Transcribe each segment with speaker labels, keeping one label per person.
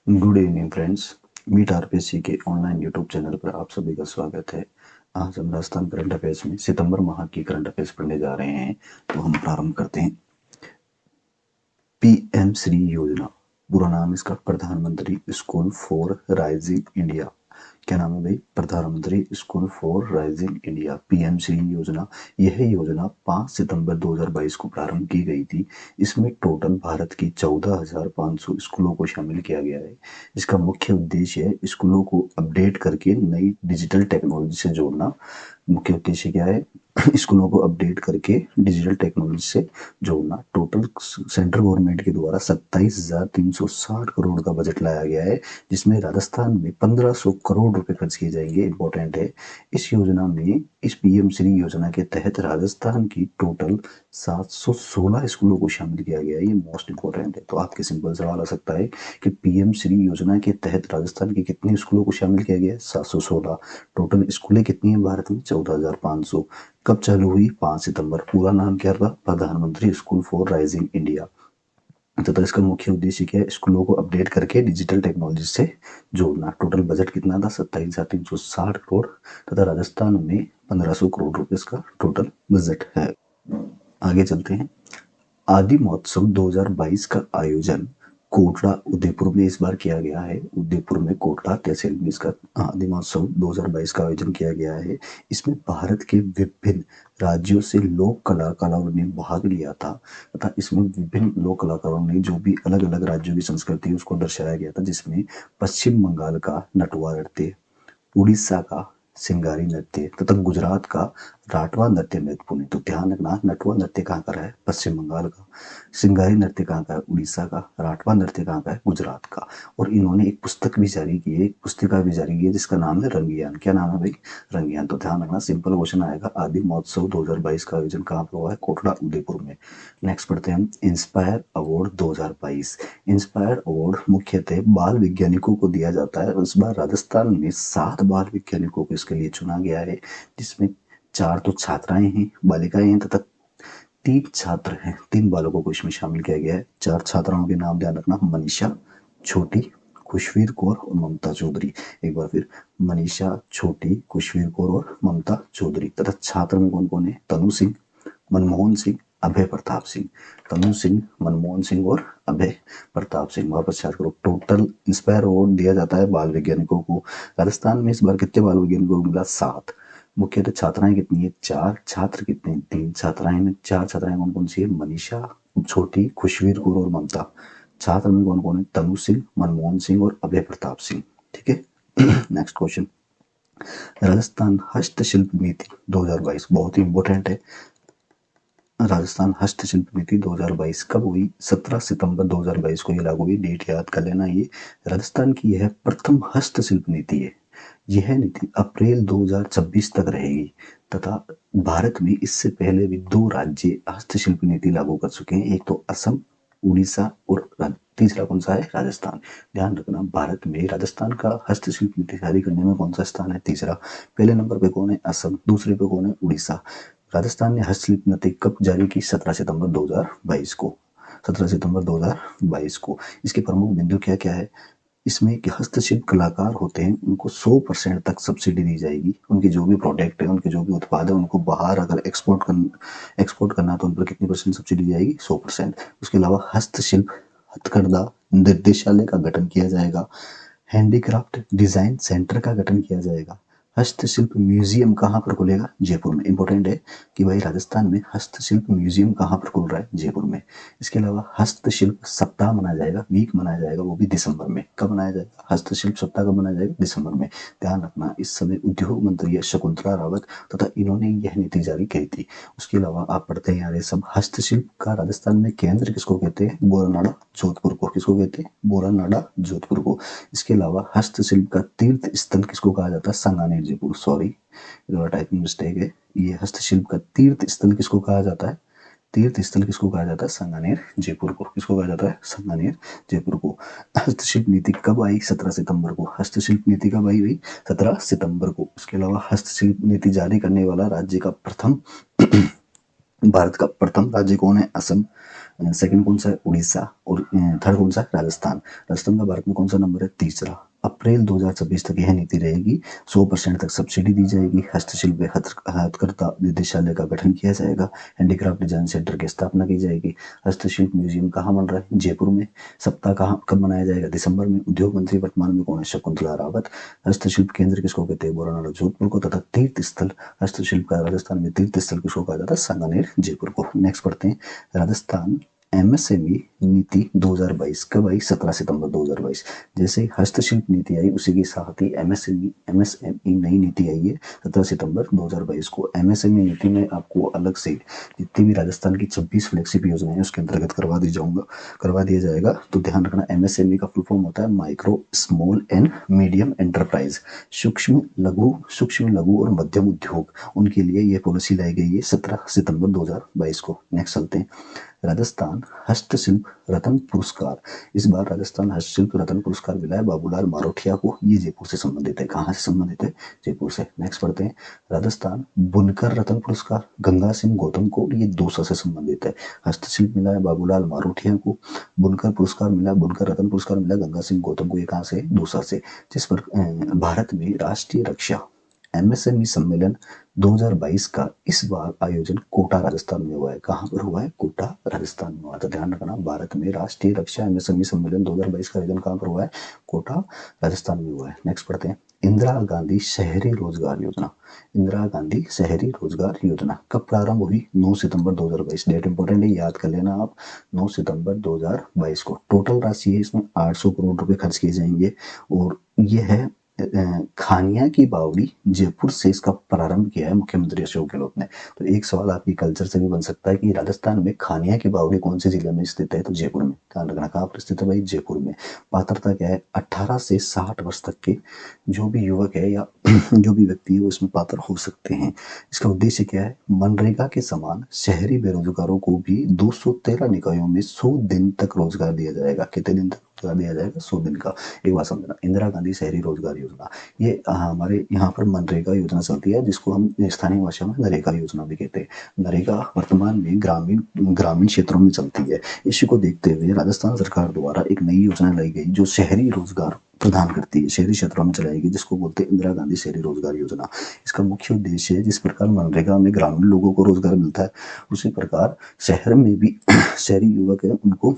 Speaker 1: Good evening friends. Meet RPC के online YouTube channel पर आप सभी का स्वागत है। आज हम राजस्थान करंट अफेयर्स में सितंबर माह की करंट अफेयर्स पढ़ने जा रहे हैं। तो हम प्रारंभ करते हैं। पीएम श्री योजना, पूरा नाम इसका प्रधानमंत्री स्कूल फॉर राइजिंग इंडिया। क्या नाम है भाई? प्रधानमंत्री school for rising India, PM Shri योजना। यह योजना 5 सितंबर 2022 को प्रारंभ की गई थी। इसमें टोटल भारत की 14,500 स्कूलों को शामिल किया गया है। इसका मुख्य उद्देश्य है स्कूलों को अपडेट करके नई डिजिटल टेक्नोलॉजी से जोड़ना। मुख्य उद्देश्य क्या है? स्कूलों को अपडेट करके डिजिटल टेक्नोलॉजी से जोड़ना। टोटल सेंट्रल गवर्नमेंट के द्वारा 27,360 करोड़ का बजट लाया गया है, जिसमें राजस्थान में 1,500 करोड़ रुपए खर्च किए जाएंगे। इंपॉर्टेंट है। इस योजना में, इस पीएम श्री योजना के तहत राजस्थान की टोटल 716 स्कूलों को शामिल किया गया है। ये मोस्ट इंपॉर्टेंट है। तो आपके सिंपल सवाल आ सकता है कि पीएम श्री योजना के तहत राजस्थान के कितने स्कूलों को शामिल किया गया है? 716। टोटल स्कूलें कितनी है भारत में? 14,500। कब चालू हुई? 5 सितंबर। पूरा नाम क्या था? प्रधानमंत्री स्कूल फॉर राइजिंग इंडिया। तथा इसका मुख्य उद्देश्य क्या है? स्कूलों को अपडेट करके डिजिटल टेक्नोलॉजी से जोड़ना। टोटल बजट कितना था? 27,360 करोड़। तथा राजस्थान में 1,500 करोड़ रुपए का टोटल बजट है। आगे चलते हैं। आदि महोत्सव 2022 का आयोजन कोटड़ा उदयपुर में इस बार किया गया है। उदयपुर में कोटड़ा तहसील में इसका आदि महोत्सव 2022 का आयोजन किया गया है। इसमें भारत के विभिन्न राज्यों से लोक कलाकारों ने भाग लिया था तथा इसमें विभिन्न लोक कलाकारों ने जो भी अलग अलग राज्यों की संस्कृति उसको दर्शाया गया था, जिसमें पश्चिम बंगाल का नटवा नृत्य, उड़ीसा का सिंगारी नृत्य तथा गुजरात का राठवा नृत्य महत्वपूर्ण है। तो ध्यान रखना, नटवा नृत्य कहाँ का है? पश्चिम बंगाल का। सिंगारी नृत्य कहाँ का है? उड़ीसा का। राठवा नृत्य कहाँ का है? गुजरात का। और इन्होंने एक पुस्तक भी जारी की है, एक पुस्तिका भी जारी की है, जिसका नाम है रंगयान। क्या नाम है भाई? रंगयान। तो ध्यान रखना, सिंपल क्वेश्चन आएगा। आदि महोत्सव 2022 का आयोजन कहाँ पर हुआ है? कोटड़ा उदयपुर में। नेक्स्ट पढ़ते हैं हम इंस्पायर अवार्ड 2022। इंस्पायर अवार्ड मुख्यतः बाल वैज्ञानिकों को दिया जाता है। इस बार राजस्थान में 7 बाल वैज्ञानिकों को इसके लिए चुना गया है, जिसमें 4 तो छात्राएं हैं, बालिकाएं हैं, तथा 3 छात्र हैं। 3 बालकों को इसमें शामिल किया गया है। 4 छात्राओं के नाम ध्यान रखना, मनीषा, छोटी, खुशवीर कौर और ममता चौधरी। एक बार फिर, मनीषा, छोटी, खुशवीर कौर और ममता चौधरी। तथा छात्र में कौन कौन है? तनु सिंह, मनमोहन सिंह, अभय प्रताप सिंह। तनु सिंह, मनमोहन सिंह और अभय प्रताप सिंह। वापस याद करो, टोटल इंस्पायर अवार्ड दिया जाता है बाल वैज्ञानिकों को। राजस्थान में इस बार कितने बाल वैज्ञानिकों को मिला? 7। मुख्यतः छात्राएं कितनी है? 4। छात्र कितने? 3 छात्राएं में 4 छात्राएं कौन कौन सी है? मनीषा, छोटी, खुशवीर कौर और ममता। छात्र में कौन कौन है? तनु सिंह, मनमोहन सिंह और अभय प्रताप सिंह। ठीक है। Next question. राजस्थान हस्तशिल्प नीति 2022 बहुत ही इंपॉर्टेंट है। राजस्थान हस्तशिल्प नीति 2022 कब हुई? 17 सितंबर 2022 को ये लागू हुई। डेट याद कर लेना। ये राजस्थान की यह प्रथम हस्तशिल्प नीति है। यह नीति अप्रैल 2026 तक रहेगी तथा भारत में इससे पहले भी 2 राज्य हस्तशिल्प नीति लागू कर चुके हैं। एक तो असम, उड़ीसा और तीसरा कौन सा है? राजस्थान। ध्यान रखना, भारत में राजस्थान का हस्तशिल्प नीति जारी करने में कौन सा स्थान है? तीसरा। पहले नंबर पे कौन है? असम। दूसरे पे कौन है? उड़ीसा। राजस्थान ने हस्तशिल्प नीति कब जारी की? 17 सितंबर 2022 को। 17 सितंबर 2022 को। इसके प्रमुख बिंदु क्या क्या है? इसमें कि हस्तशिल्प कलाकार होते हैं उनको 100% तक सब्सिडी दी जाएगी। उनके जो भी प्रोडक्ट है, उनके जो भी उत्पाद है, उनको बाहर अगर एक्सपोर्ट करना तो उन पर कितनी परसेंट सब्सिडी दी जाएगी? 100%। उसके अलावा हस्तशिल्प हथकरघा निर्देशालय का गठन किया जाएगा। हैंडीक्राफ्ट डिजाइन सेंटर का गठन किया जाएगा। हस्तशिल्प म्यूजियम कहाँ पर खुलेगा? जयपुर में। इंपॉर्टेंट है कि भाई राजस्थान में हस्तशिल्प म्यूजियम कहाँ पर खुल रहा है? जयपुर में। इसके अलावा हस्तशिल्प सप्ताह मनाया जाएगा, वीक मनाया जाएगा, वो भी दिसंबर में। कब मनाया जाएगा? हस्तशिल्प सप्ताह कब मनाया जाएगा? दिसंबर में। ध्यान रखना, इस समय उद्योग मंत्री है शकुंतला रावत तथा इन्होंने यह नीति जारी की थी। उसके अलावा आप पढ़ते हैं यार सब, हस्तशिल्प का राजस्थान में केंद्र किसको कहते हैं? बोरानाड़ा जोधपुर को। किसको कहते हैं? बोरानाड़ा जोधपुर को। इसके अलावा हस्तशिल्प का तीर्थ स्थल किसको कहा जाता है? Sanganer Jaipur. Sorry, typing mistake है। ये हस्तशिल्प का तीर्थ स्थल किसको कहा जाता है? तीर्थ स्थल किसको कहा जाता है? सांगानेर जयपुर को। किसको कहा जाता है? सांगानेर जयपुर को। हस्तशिल्प नीति कब आई? 17 सितंबर को। हस्तशिल्प नीति कब आई भाई? 17 सितंबर को। इसके अलावा हस्तशिल्प नीति जारी करने वाला राज्य का प्रथम भारत का प्रथम राज्य कौन है? असम। सेकंड कौन सा है? उड़ीसा। और थर्ड कौन सा है? राजस्थान। राजस्थान का भारत में कौन सा नंबर है? तीसरा। अप्रैल 2026 तक यह नीति रहेगी। 100% तक सब्सिडी दी जाएगी। हस्तशिल्प हथकरघा निदेशालय का गठन किया जाएगा। हैंडीक्राफ्ट डिजाइन सेंटर की स्थापना की जाएगी। हस्तशिल्प म्यूजियम कहाँ बन रहा है? जयपुर में। सप्ताह कहाँ कब मनाया जाएगा? दिसंबर में। उद्योग मंत्री वर्तमान में कौन है? शकुंतला रावत। हस्तशिल्प केंद्र किसको कहते हैं? बोरानाड जोधपुर को। तथा तीर्थ स्थल हस्तशिल्प का राजस्थान में तीर्थ स्थल किसको कहा जाता है? सांगानेर जयपुर को। नेक्स्ट पढ़ते हैं। राजस्थान एमएसएमई नीति 2022 कब आई? 17 सितंबर 2022। जैसे हस्तशिल्प नीति आई उसी के साथ ही एमएसएमई नई नीति आई है 17 सितंबर 2022 को। एमएसएमई नीति में आपको अलग से जितनी भी राजस्थान की 26 फ्लैगशिप योजनाएं हैं उसके अंतर्गत करवा दिया जाएगा। तो ध्यान रखना, एमएसएमई का फुल फॉर्म होता है micro small and medium enterprise. सूक्ष्म लघु और मध्यम उद्योग, उनके लिए यह पॉलिसी लाई गई है 17 सितंबर 2022 को। नेक्स्ट चलते हैं। राजस्थान हस्तशिल्प रत्न पुरस्कार। इस बार राजस्थान हस्तशिल्प रत्न पुरस्कार मिला है बाबूलाल मारोठिया को। ये जयपुर से संबंधित है। कहाँ से संबंधित है? जयपुर से। नेक्स्ट पढ़ते हैं। राजस्थान बुनकर रत्न पुरस्कार गंगा सिंह गौतम को, ये दौसा से संबंधित है। हस्तशिल्प मिला है बाबूलाल मारोठिया को। बुनकर रत्न पुरस्कार मिला गंगा सिंह गौतम को। ये कहाँ से? दौसा से। जिस पर भारत में राष्ट्रीय रक्षा एमएसएमई सम्मेलन 2022 का इस बार आयोजन कोटा राजस्थान में हुआ है। कहाँ पर हुआ है? कोटा राजस्थान में हुआ। तो ध्यान रखना, भारत में राष्ट्रीय रक्षा एमएसएमई सम्मेलन 2022 का आयोजन कहाँ पर हुआ है? कोटा राजस्थान में हुआ है। नेक्स्ट पढ़ते हैं। इंदिरा गांधी शहरी रोजगार योजना। इंदिरा गांधी शहरी रोजगार योजना कब प्रारंभ हुई? 9 सितंबर 2022। डेट इंपॉर्टेंट है, याद कर लेना आप। 9 सितंबर 2022 को। टोटल राशि है इसमें 800 करोड़ रुपए खर्च किए जाएंगे। और यह है खानिया की बावड़ी जयपुर से इसका प्रारंभ किया है मुख्यमंत्री अशोक गहलोत ने। तो एक सवाल आपकी कल्चर से भी बन सकता है कि राजस्थान में खानिया की बावड़ी कौन से जिले में स्थित है? तो जयपुर में। ध्यान रखना, कहाँ पर स्थित है भाई? जयपुर में। पात्रता क्या है? 18 से 60 वर्ष तक के जो भी युवक है या जो भी व्यक्ति है वो इसमें पात्र हो सकते हैं। इसका उद्देश्य क्या है? मनरेगा के समान शहरी बेरोजगारों को भी 213 निकायों में 100 दिन तक रोजगार दिया जाएगा। कितने दिन तक रोजगार दिया जाएगा? 100 दिन का। एक बात समझना, इंदिरा गांधी शहरी रोजगार योजना, ये हमारे यहाँ पर मनरेगा योजना चलती है जिसको हम स्थानीय भाषा में नरेगा योजना भी कहते हैं। नरेगा वर्तमान में ग्रामीण क्षेत्रों में चलती है। इसी को देखते हुए राजस्थान सरकार द्वारा एक नई योजना लाई गई जो शहरी रोजगार प्रदान करती है, शहरी क्षेत्रों में चलाएगी, जिसको बोलते हैं इंदिरा गांधी शहरी रोजगार योजना। इसका मुख्य उद्देश्य है जिस प्रकार मनरेगा में ग्रामीण लोगों को रोजगार मिलता है उसी प्रकार शहर में भी शहरी युवक है उनको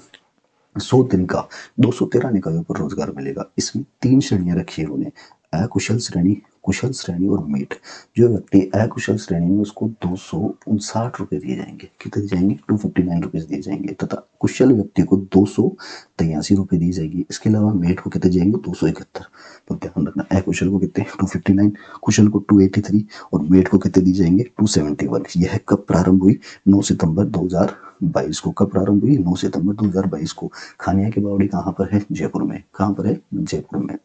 Speaker 1: 100 दिन का 213 निकायों पर रोजगार मिलेगा। इसमें 3 श्रेणियां रखी है उन्होंने, अकुशल श्रेणी, कुशल श्रेणी और मेट। जो व्यक्ति अकुशल श्रेणी में उसको 259 रुपए दिए जाएंगे। कितने दिए जाएंगे? 259 रुपीज दिए जाएंगे। तथा कुशल व्यक्ति को 283 रुपए दिए जाएंगे। इसके अलावा मेट को कितने जाएंगे? 271। तो ध्यान रखना, अकुशल को कितने? 259, कुशल को 283 और मेट को कितने दिए जाएंगे? 271। यह कब प्रारंभ हुई? 9 सितंबर 2022 को। कब प्रारंभ हुई? 9 सितंबर 2022 को। खानिया की बावड़ी कहाँ पर है? जयपुर में। कहाँ पर है? जयपुर में।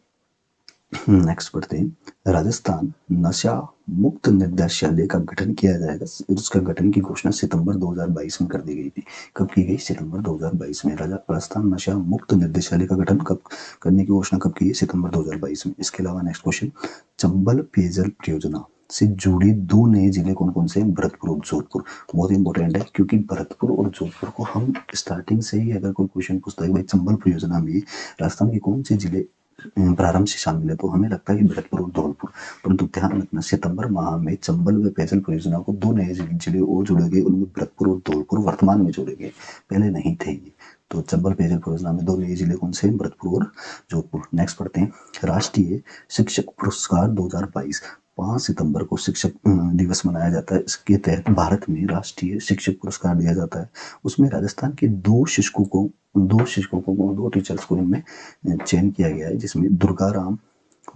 Speaker 1: नेक्स्ट पढ़ते हैं। राजस्थान नशा मुक्त निर्देशालय का गठन किया जाएगा। उसका गठन की घोषणा सितंबर 2022 में कर दी गई थी। कब की गई? सितंबर 2022 में। राजस्थान नशा मुक्त निर्देशालय का गठन कब करने की घोषणा कब की है? सितंबर 2022 में। इसके अलावा नेक्स्ट क्वेश्चन, चंबल पेयजल परियोजना से जुड़ी 2 नए जिले कौन कौन से? भरतपुर और जोधपुर। बहुत इंपॉर्टेंट है क्योंकि भरतपुर और जोधपुर को हम स्टार्टिंग से ही अगर कोई क्वेश्चन पूछता है भाई चंबल परियोजना में राजस्थान के कौन से जिले प्रारंभ से शामिल है तो हमें लगता है कि भरतपुर और धौलपुर। परंतु ध्यान रखना, सितंबर माह में चंबल व पेयजल परियोजना को 2 नए जिले और जोड़े गए। उनमें भरतपुर और धौलपुर वर्तमान में जोड़े गए, पहले नहीं थे ये। तो चंबल पेयजल परियोजना में 2 नए जिले कौन से? भरतपुर और जोधपुर। नेक्स्ट पढ़ते हैं। राष्ट्रीय शिक्षक पुरस्कार 2022 5 सितंबर को शिक्षक दिवस मनाया जाता है। इसके तहत भारत में राष्ट्रीय शिक्षक पुरस्कार दिया जाता है। उसमें राजस्थान के 2 टीचर्स को इनमें चयन किया गया है, जिसमें दुर्गाराम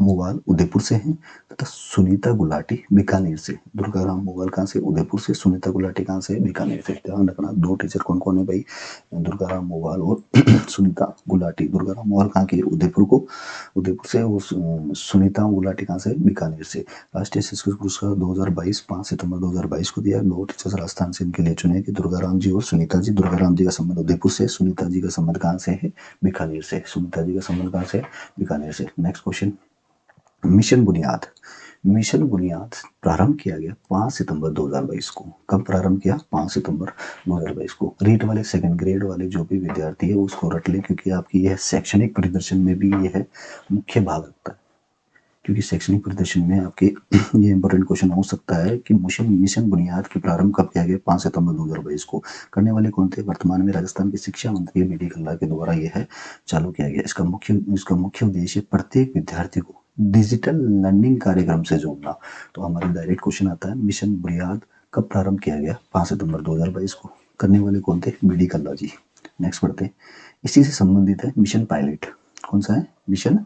Speaker 1: मोवाल उदयपुर से हैं तथा सुनीता गुलाटी बीकानेर से। दुर्गाराम मोवाल कहाँ से? उदयपुर से। सुनीता गुलाटी कहाँ से? बीकानेर से। ध्यान रखना, 2 टीचर कौन कौन है भाई? दुर्गाराम मोवाल और सुनीता गुलाटी। दुर्गाराम मोवाल कहाँ के? उदयपुर से। और सुनीता गुलाटी कहाँ से? बीकानेर से। राष्ट्रीय शिक्षक पुरस्कार 2022 5 सितंबर 2022 को दिया। 2 टीचर्स राजस्थान से इनके लिए चुने कि दुर्गाराम जी और सुनीता जी। दुर्गाराम जी का संबंध उदयपुर से, सुनीता जी का संबंध कहाँ से है? बीकानेर से। सुनीता जी का संबंध कहाँ से? बीकानेर से। नेक्स्ट क्वेश्चन, मिशन बुनियाद। मिशन बुनियाद प्रारंभ किया गया 5 सितंबर 2022 को। कब प्रारंभ किया? 5 सितंबर 2022 को। रीट वाले सेकंड ग्रेड वाले जो भी विद्यार्थी है उसको रट ले, क्योंकि आपकी यह शैक्षणिक प्रदर्शन में भी यह मुख्य भाग रखता है, क्योंकि शैक्षणिक प्रदर्शन में आपके ये इंपॉर्टेंट क्वेश्चन हो सकता है कि मिशन बुनियाद के प्रारंभ कब किया गया? 5 सितंबर 2022 को। करने वाले कौन थे? वर्तमान में राजस्थान के शिक्षा मंत्री बी डी कल्ला के द्वारा यह चालू किया गया। इसका मुख्य उद्देश्य प्रत्येक विद्यार्थी को डिजिटल लर्निंग कार्यक्रम से जोड़ना। तो हमारा डायरेक्ट क्वेश्चन आता है, मिशन बुनियाद कब प्रारंभ किया गया? 5 सितंबर 2022 को। करने वाले कौन थे? बी डी कल्ला जी। नेक्स्ट पढ़ते हैं, इसी से संबंधित है मिशन पायलट। कौन सा है? Mission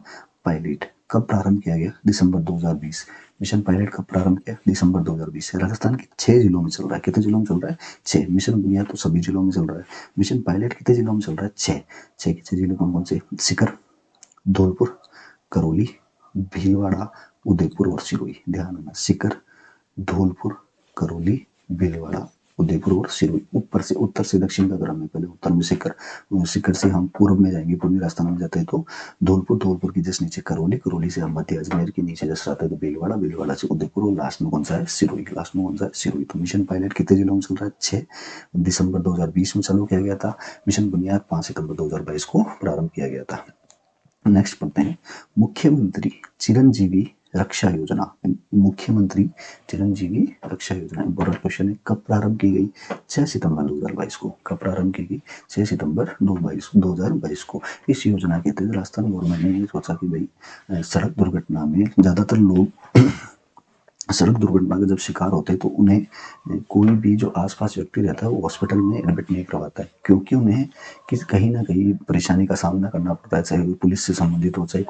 Speaker 1: pilot. कब प्रारंभ किया गया? दिसंबर 2020। मिशन पायलट कब प्रारंभ किया? दिसंबर 2020 है। राजस्थान के 6 जिलों में चल रहा है। कितने जिलों में चल रहा है? 6। मिशन बुनियाद तो सभी जिलों में चल रहा है। मिशन पायलट कितने जिलों में चल रहा है? 6। 6 के 6 जिले कौन कौन से? सीकर, धौलपुर, करौली, भीलवाड़ा, उदयपुर और सिरोही। ध्यान रखना, सीकर, धौलपुर, करौली, भीलवाड़ा, उदयपुर और सिरोही। ऊपर से उत्तर से दक्षिण का क्रम है। पहले उत्तर में सीकर, सीकर से हम पूर्व में जाएंगे, पूर्वी राजस्थान में जाते हैं तो धौलपुर, धौलपुर की जस्ट नीचे करौली, करौली से हम मध्य अजमेर के नीचे जस्ट आते हैं तो भीलवाड़ा, भीलवाड़ा से उदयपुर और लास्ट में कौन सा है? सिरोही। लास्ट में कौन सा है? सिरोही। तो मिशन पायलट कितने जिलों में चल रहा है? 6। दिसंबर 2020 में चालू किया गया था। मिशन बुनियाद 5 सितंबर 2022 को प्रारंभ किया गया था। नेक्स्ट पढ़ते हैं, मुख्यमंत्री चिरंजीवी रक्षा योजना। मुख्यमंत्री चिरंजीवी रक्षा योजना इंपॉर्टेंट क्वेश्चन है। कब प्रारंभ की गई? 6 सितंबर 2022 को। कब प्रारंभ की गई? 6 सितंबर 2022 को। इस योजना के तहत राजस्थान गवर्नमेंट ने ये सोचा कि भाई सड़क दुर्घटना में ज्यादातर लोग सड़क दुर्घटना का जब शिकार होते हैं तो उन्हें कोई भी जो आसपास व्यक्ति रहता है वो हॉस्पिटल में एडमिट नहीं करवाता है, क्योंकि उन्हें कहीं ना कहीं परेशानी का सामना करना पड़ता है, चाहे पुलिस से संबंधित हो, चाहे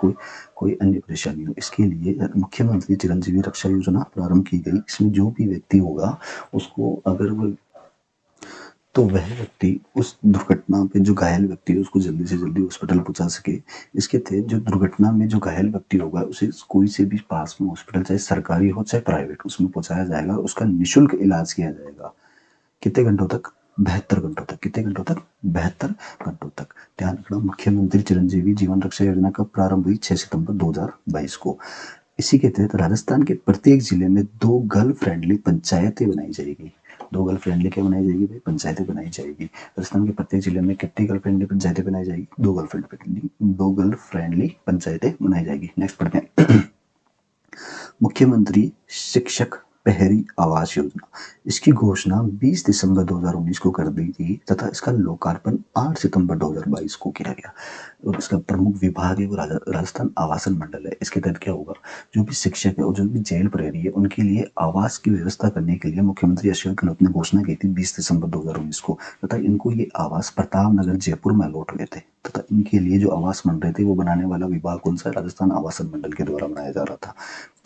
Speaker 1: कोई अन्य परेशानी हो। इसके लिए मुख्यमंत्री चिरंजीवी रक्षा योजना प्रारंभ की गई। इसमें जो भी व्यक्ति होगा उसको अगर वो तो वह व्यक्ति उस दुर्घटना पे जो घायल व्यक्ति है उसको जल्दी से जल्दी हॉस्पिटल पहुंचा सके। इसके तहत जो दुर्घटना में जो घायल व्यक्ति होगा उसे कोई से भी पास में हॉस्पिटल, चाहे सरकारी हो चाहे प्राइवेट, उसमें पहुंचाया जाएगा, उसका निःशुल्क इलाज किया जाएगा। कितने घंटों तक? 72 घंटों तक। कितने घंटों तक? 72 घंटों तक। ध्यान रखना, मुख्यमंत्री चिरंजीवी जीवन रक्षा योजना कब प्रारंभ हुई? 6 सितंबर 2022 को। इसी के तहत राजस्थान के प्रत्येक जिले में 2 गर्ल फ्रेंडली पंचायतें बनाई जाएगी। 2 गर्ल फ्रेंडली क्या बनाई जाएगी भाई? पंचायतें बनाई जाएगी। राजस्थान के प्रत्येक जिले में कितनी गर्ल फ्रेंडली पंचायतें बनाई जाएगी? 2 गर्ल फ्रेंडली पंचायतें बनाई जाएगी। नेक्स्ट पढ़ते हैं, मुख्यमंत्री शिक्षक पहरी आवास योजना। इसकी घोषणा 20 दिसंबर 2019 को कर दी थी तथा इसका लोकार्पण 8 सितंबर 2022 को किया गया। और इसका प्रमुख विभाग है वो राजस्थान आवासन मंडल है। इसके तहत क्या होगा? जो भी शिक्षक है और जो भी जेल प्रहरी है उनके लिए आवास की व्यवस्था करने के लिए मुख्यमंत्री अशोक गहलोत ने घोषणा की थी 20 दिसंबर 2019 को, तथा इनको ये आवास प्रताप नगर जयपुर में अलॉट हुए थे। तथा इनके लिए जो आवास बन रहे थे वो बनाने वाला विभाग कौन सा? राजस्थान आवासन मंडल के द्वारा बनाया जा रहा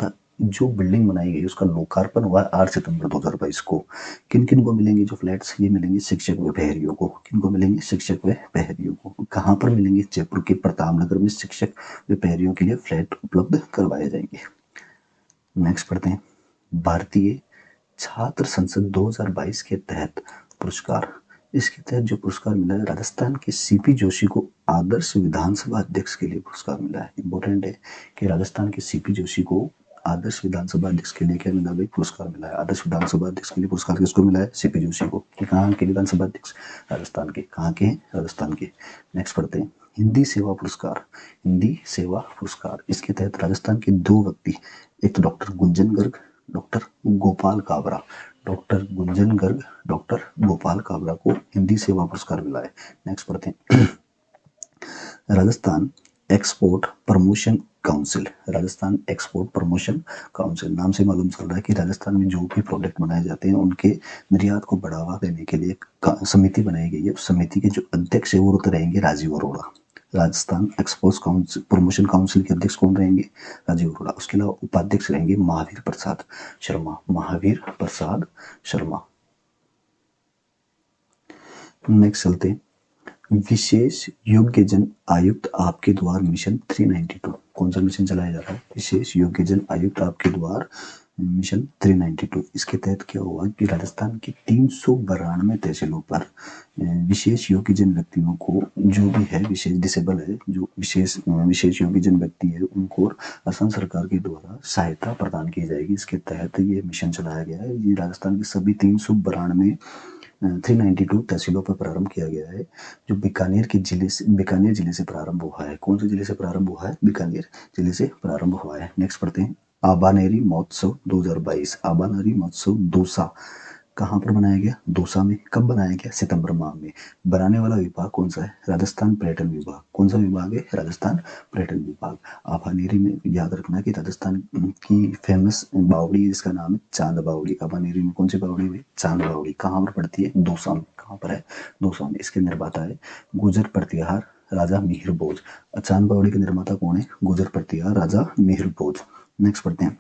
Speaker 1: था। जो बिल्डिंग बनाई गई उसका लोकार्पण हुआ 8 सितंबर 2022 को। किन किन को मिलेंगे जो फ्लैट्स? ये मिलेंगे शिक्षक व प्रहरियों को। किन को मिलेंगे? शिक्षक व प्रहरियों को। कहाँ पर मिलेंगे? जयपुर के प्रताप नगर में शिक्षक व प्रहरियों के लिए फ्लैट उपलब्ध करवाए जाएंगे। नेक्स्ट पढ़ते हैं, भारतीय छात्र संसद 2022 के तहत पुरस्कार। इसके तहत जो पुरस्कार मिला है, राजस्थान के सीपी जोशी को आदर्श विधानसभा अध्यक्ष के लिए पुरस्कार मिला है। इंपॉर्टेंट है कि राजस्थान के सीपी जोशी को आदर्श विधानसभा अध्यक्ष के लिए क्या मिला भाई? पुरस्कार मिला है। आदर्श विधानसभा अध्यक्ष के लिए पुरस्कार किसको मिला है? सीपी जोशी को। कि कहाँ के विधानसभा अध्यक्ष? राजस्थान के। कहाँ के? राजस्थान के। नेक्स्ट पढ़ते हैं, हिंदी सेवा पुरस्कार। हिंदी सेवा पुरस्कार, इसके तहत राजस्थान के 2 व्यक्ति, एक तो doctor Gunjan Garg, doctor Gopal Kabra. Doctor Gunjan Garg, doctor Gopal Kabra को हिंदी सेवा पुरस्कार मिला है। नेक्स्ट पढ़ते हैं, Rajasthan export promotion council. Rajasthan export promotion council, नाम से मालूम चल रहा है कि राजस्थान में जो भी प्रोडक्ट बनाए जाते हैं उनके निर्यात को बढ़ावा देने के लिए समिति बनाई गई है। उस समिति के जो अध्यक्ष है वो रहेंगे Rajiv Arora. Rajasthan export council promotion council के अध्यक्ष कौन रहेंगे? राजीव अरोड़ा। उसके अलावा उपाध्यक्ष रहेंगे महावीर प्रसाद शर्मा। महावीर प्रसाद शर्मा। नेक्स्ट चलते हैं, विशेष योग्यजन आयुक्त आपके द्वार मिशन 392। कौन सा मिशन चलाया जा रहा है? विशेष योग्यजन आयुक्त आपके द्वार मिशन 392। इसके तहत क्या हुआ कि राजस्थान की 392 तहसीलों पर विशेष योग्यजन व्यक्तियों को, जो भी है विशेष डिसेबल है, जो विशेष योग्यजन व्यक्ति है, उनको असम सरकार के द्वारा सहायता प्रदान की जाएगी। इसके तहत ये मिशन चलाया गया है। ये राजस्थान की सभी 392 392 तहसीलों पर प्रारंभ किया गया है, जो बीकानेर जिले से प्रारंभ हुआ है। कौन से जिले से प्रारंभ हुआ है? बीकानेर जिले से प्रारंभ हुआ है। नेक्स्ट पढ़ते हैं, आबानेरी महोत्सव 2022। आबानेरी महोत्सव दौसा कहाँ पर बनाया गया? दौसा में। कब बनाया गया? सितंबर माह में। बनाने वाला विभाग कौन सा है? राजस्थान पर्यटन विभाग। कौन सा विभाग है? राजस्थान पर्यटन विभाग। आबानेरी में याद रखना कि राजस्थान की फेमस बावड़ी, जिसका नाम है चांद बावड़ी। आबानेरी में कौन सी बावड़ी हुई? चांद बावड़ी। कहाँ पर पड़ती है? दौसा में। कहाँ पर है? दौसा में। इसके निर्माता है गुजर प्रतिहार राजा मिहिर भोज। चांद बावड़ी के निर्माता कौन है? गुजर प्रतिहार राजा मिहिर भोज। नेक्स्ट पढ़ते हैं,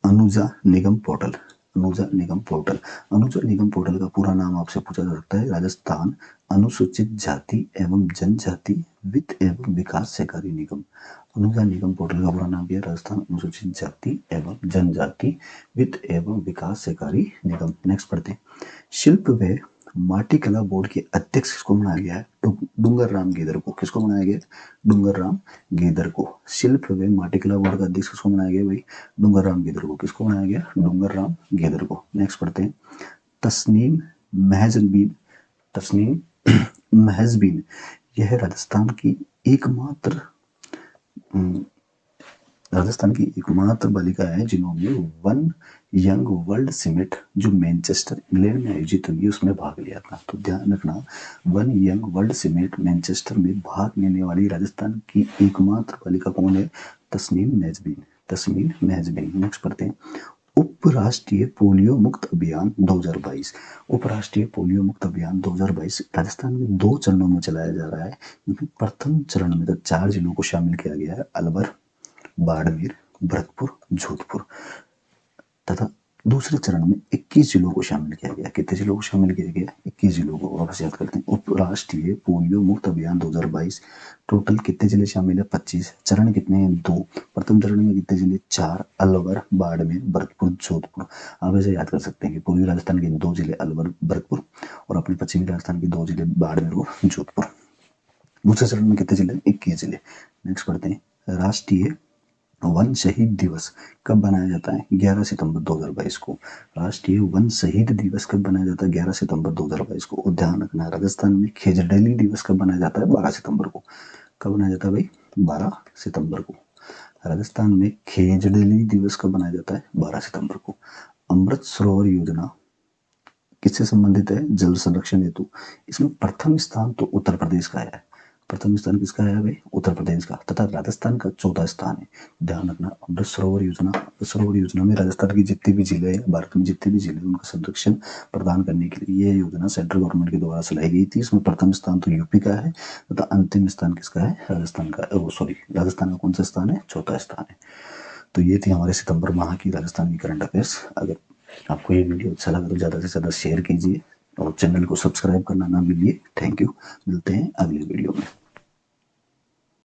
Speaker 1: अनुजा निगम पोर्टल। अनुजा निगम पोर्टल। अनुजा निगम पोर्टल का पूरा नाम आपसे पूछा जा सकता है, राजस्थान अनुसूचित जाति एवं जनजाति वित्त एवं विकास सहकारी निगम। अनुजा निगम पोर्टल का पूरा नाम क्या है? राजस्थान अनुसूचित जाति एवं जनजाति वित्त एवं विकास सहकारी निगम। नेक्स्ट पढ़ते हैं, शिल्प व माटी कला बोर्ड के अध्यक्ष किसको बनाया गया है? डूंगर राम गेदर को। किसको बनाया गया? डूंगर राम गेदर को। शिल्प व माटी कला बोर्ड का अध्यक्ष किसको बनाया गया भाई? डूंगर राम गेदर को। किसको बनाया गया? डूंगर राम गेदर को। नेक्स्ट पढ़ते हैं, तस्नीम महजबीन। तस्नीम महजबीन यह राजस्थान की एकमात्र बालिका है जिन्होंने वन यंग वर्ल्ड समिट, जो मैनचेस्टर इंग्लैंड में आयोजित हुई, उसमें भाग लिया था। तो ध्यान रखना, one young world summit Manchester में भाग लेने वाली राजस्थान की एकमात्र बालिका कौन है? तस्नीम महजबीन। तस्नीम महजबीन। नेक्स्ट पढ़ते हैं, उपराष्ट्रीय पोलियो मुक्त अभियान 2022। उपराष्ट्रीय पोलियो मुक्त अभियान 2022 राजस्थान में 2 चरणों में चलाया जा रहा है। प्रथम चरण में तो 4 जिलों को शामिल किया गया है, अलवर, बाड़मेर, भरतपुर, जोधपुर, तथा दूसरे चरण में 21 जिलों को शामिल किया गया। कितने जिलों को शामिल किया गया? 21 जिलों को। वापस याद करते हैं, उपराष्ट्रीय पोलियो मुक्त अभियान 2022। टोटल कितने जिले शामिल है? 25। चरण कितने हैं? 2। प्रथम चरण में कितने जिले? 4, अलवर, बाड़मेर, भरतपुर, जोधपुर। आप ऐसे याद कर सकते हैं कि पूर्वी राजस्थान के 2 जिले अलवर, भरतपुर, और अपने पश्चिमी राजस्थान के 2 जिले बाड़मेर और जोधपुर। दूसरे चरण में कितने जिले? 21 जिले। नेक्स्ट पढ़ते हैं, राष्ट्रीय वन शहीद दिवस कब बनाया जाता है? 11 सितंबर 2022 को। राष्ट्रीय वन शहीद दिवस कब बनाया जाता है? 11 सितंबर 2022 को। और ध्यान रखना, राजस्थान में खेजड़ेली दिवस कब बनाया जाता है? 12 सितंबर को। कब बनाया जाता है भाई? 12 सितंबर को। राजस्थान में खेजड़ेली दिवस कब बनाया जाता है? 12 सितंबर को। अमृत सरोवर योजना किससे संबंधित है? जल संरक्षण हेतु। इसमें प्रथम स्थान तो उत्तर प्रदेश का है। प्रथम स्थान किसका है भाई? उत्तर प्रदेश का। तथा राजस्थान का 14 स्थान है। ध्यान रखना, अमृत सरोवर योजना में राजस्थान की जितने भी जिले हैं, भारत में जितने भी जिले, उनका संरक्षण प्रदान करने के लिए यह योजना सेंट्रल गवर्नमेंट के द्वारा चलाई गई थी। इसमें प्रथम स्थान तो यूपी का है तथा अंतिम स्थान किसका है? राजस्थान का। राजस्थान का कौन सा स्थान है? 4था स्थान है। तो ये थी हमारे सितंबर माह की राजस्थान की करंट अफेयर्स। अगर आपको ये वीडियो अच्छा लगा तो ज़्यादा से ज़्यादा शेयर कीजिए और चैनल को सब्सक्राइब करना ना भूलिए। Thank you. मिलते हैं अगले वीडियो में।